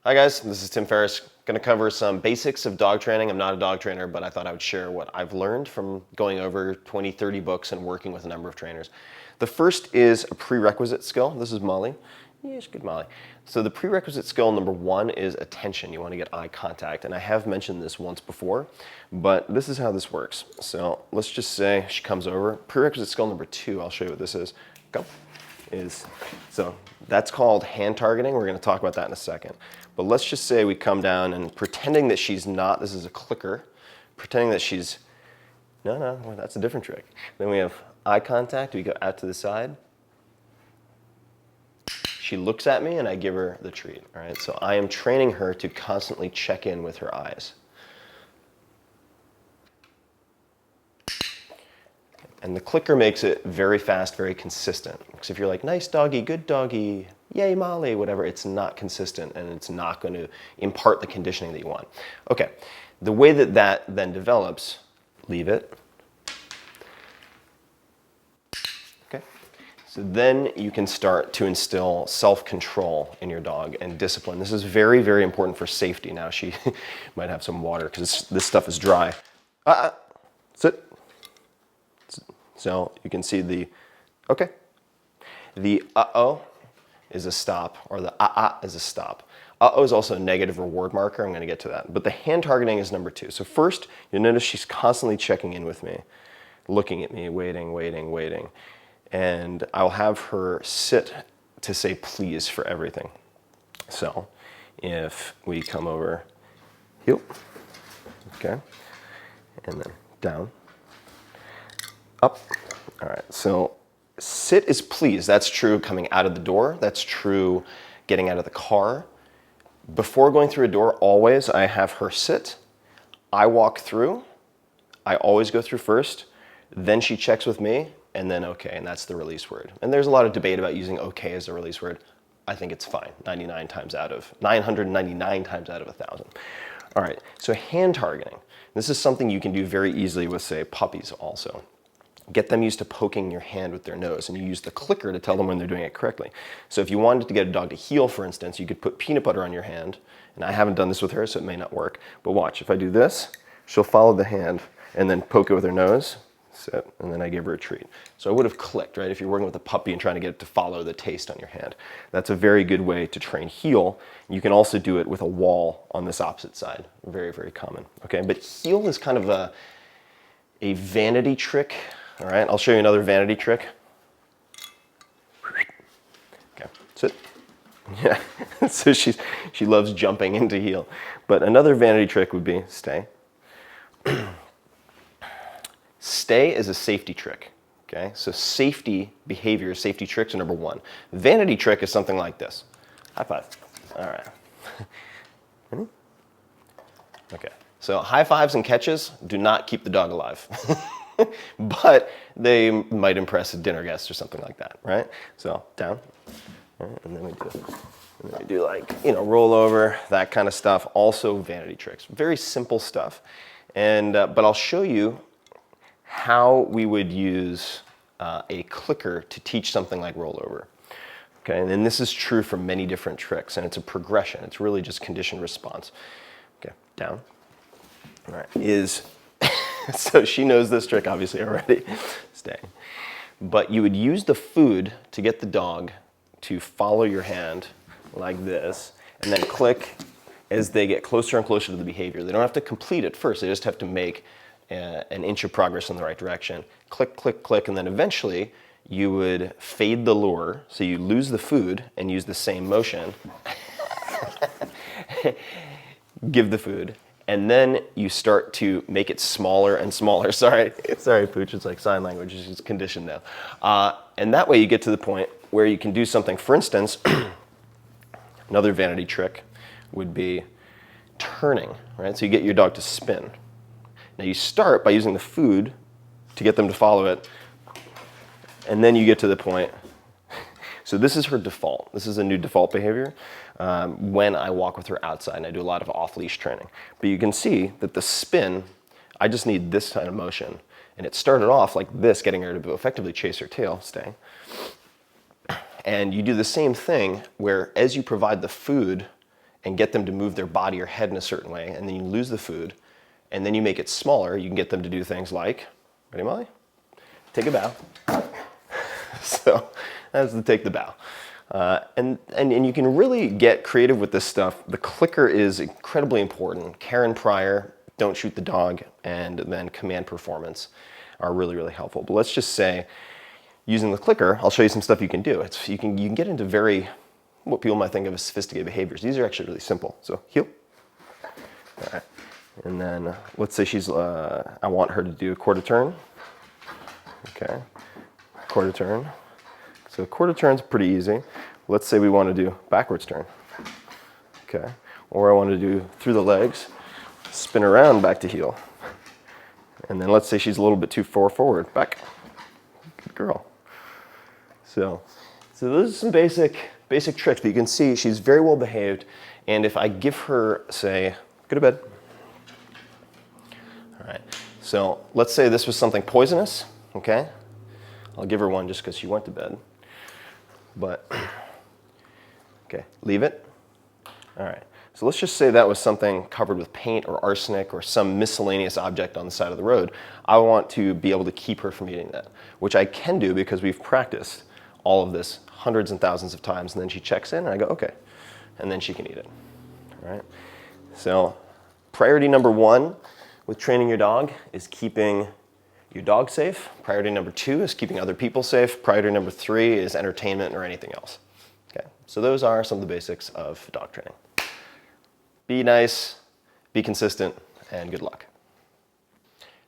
Hi guys, this is Tim Ferriss. Going to cover some basics of dog training. I'm not a dog trainer, but I thought I would share what I've learned from going over 20, 30 books and working with a number of trainers. The first is a prerequisite skill. This is Molly. Yes, good Molly. So the prerequisite skill number one is attention. You want to get eye contact. And I have mentioned this once before, but this is how this works. So let's just say she comes over. Prerequisite skill number two, I'll show you what this is. Go. So that's called hand targeting. We're going to talk about that in a second. But let's just say we come down and pretending that she's not, this is a clicker, pretending that she's, no, well, that's a different trick. Then we have eye contact, we go out to the side. She looks at me and I give her the treat, all right? So I am training her to constantly check in with her eyes. And the clicker makes it very fast, very consistent. Because if you're like, nice doggy, good doggy, yay Molly, whatever, it's not consistent and it's not going to impart the conditioning that you want. Okay, the way that that then develops, leave it. Okay, so then you can start to instill self-control in your dog and discipline. This is very, very important for safety. Now she might have some water because this stuff is dry. Sit. So you can see the, okay. The uh-oh is a stop, or the is a stop. Uh-oh is also a negative reward marker. I'm going to get to that. But the hand targeting is number two. So first, you'll notice she's constantly checking in with me, looking at me, waiting. And I'll have her sit to say please for everything. So if we come over, heel, okay, and then down, up. All right, so sit is please. That's true coming out of the door. That's true getting out of the car. Before going through a door, always I have her sit. I walk through. I always go through first. Then she checks with me, and then okay, and that's the release word. And there's a lot of debate about using okay as a release word. I think it's fine, 999 times out of 1,000. All right, so hand targeting. This is something you can do very easily with, say, puppies also. Get them used to poking your hand with their nose, and you use the clicker to tell them when they're doing it correctly. So if you wanted to get a dog to heel, for instance, you could put peanut butter on your hand, and I haven't done this with her, so it may not work, but watch, if I do this, she'll follow the hand and then poke it with her nose, sit, and then I give her a treat. So I would have clicked, right, if you're working with a puppy and trying to get it to follow the taste on your hand. That's a very good way to train heel. You can also do it with a wall on this opposite side. Very, very common, okay? But heel is kind of a vanity trick. All right, I'll show you another vanity trick. Okay, sit. Yeah, so she loves jumping into heel. But another vanity trick would be stay. Stay is a safety trick, okay? So safety behaviors, safety tricks are number one. Vanity trick is something like this. High five. All right. Ready? Okay, so high fives and catches do not keep the dog alive. But they might impress a dinner guest or something like that, right? So down, right, and then we do like, roll over, that kind of stuff. Also vanity tricks, very simple stuff. And but I'll show you how we would use a clicker to teach something like rollover. Okay, and then this is true for many different tricks, and it's a progression. It's really just conditioned response. Okay, down. All right, so she knows this trick obviously already. Stay. But you would use the food to get the dog to follow your hand like this, and then click as they get closer and closer to the behavior. They don't have to complete it first. They just have to make an inch of progress in the right direction. Click, click, click, and then eventually you would fade the lure, so you lose the food and use the same motion. Give the food. And then you start to make it smaller and smaller. Sorry, Pooch, it's like sign language, it's just conditioned now. And that way you get to the point where you can do something. For instance, another vanity trick would be turning, right? So you get your dog to spin. Now you start by using the food to get them to follow it, and then you get to the point. So this is her default. This is a new default behavior when I walk with her outside, and I do a lot of off-leash training. But you can see that the spin, I just need this kind of motion. And it started off like this, getting her to effectively chase her tail, stay. And you do the same thing where as you provide the food and get them to move their body or head in a certain way, and then you lose the food, and then you make it smaller, you can get them to do things like, ready, Molly? Take a bow. So that's the take the bow. And you can really get creative with this stuff. The clicker is incredibly important. Karen Pryor, don't shoot the dog, and then command performance are really, really helpful. But let's just say, using the clicker, I'll show you some stuff you can do. You can get into very, what people might think of as sophisticated behaviors. These are actually really simple. So heel. All right. And then let's say I want her to do a quarter turn. Okay. Quarter turn. So quarter turn's pretty easy. Let's say we want to do backwards turn. Okay. Or I want to do through the legs, spin around back to heel. And then let's say she's a little bit too far forward. Back. Good girl. So those are some basic tricks. But you can see she's very well behaved. And if I give her, say, go to bed. All right. So let's say this was something poisonous. Okay. I'll give her one just because she went to bed. But, okay, leave it. All right. So let's just say that was something covered with paint or arsenic or some miscellaneous object on the side of the road. I want to be able to keep her from eating that, which I can do because we've practiced all of this hundreds and thousands of times. And then she checks in and I go, okay. And then she can eat it. All right. So priority number 1 with training your dog is keeping your dog safe. Priority number 2 is keeping other people safe. Priority number 3 is entertainment or anything else. Okay. So those are some of the basics of dog training. Be nice, be consistent, and good luck.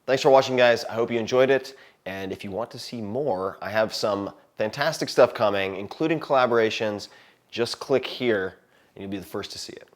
Thanks for watching, guys. I hope you enjoyed it. And if you want to see more, I have some fantastic stuff coming, including collaborations. Just click here and you'll be the first to see it.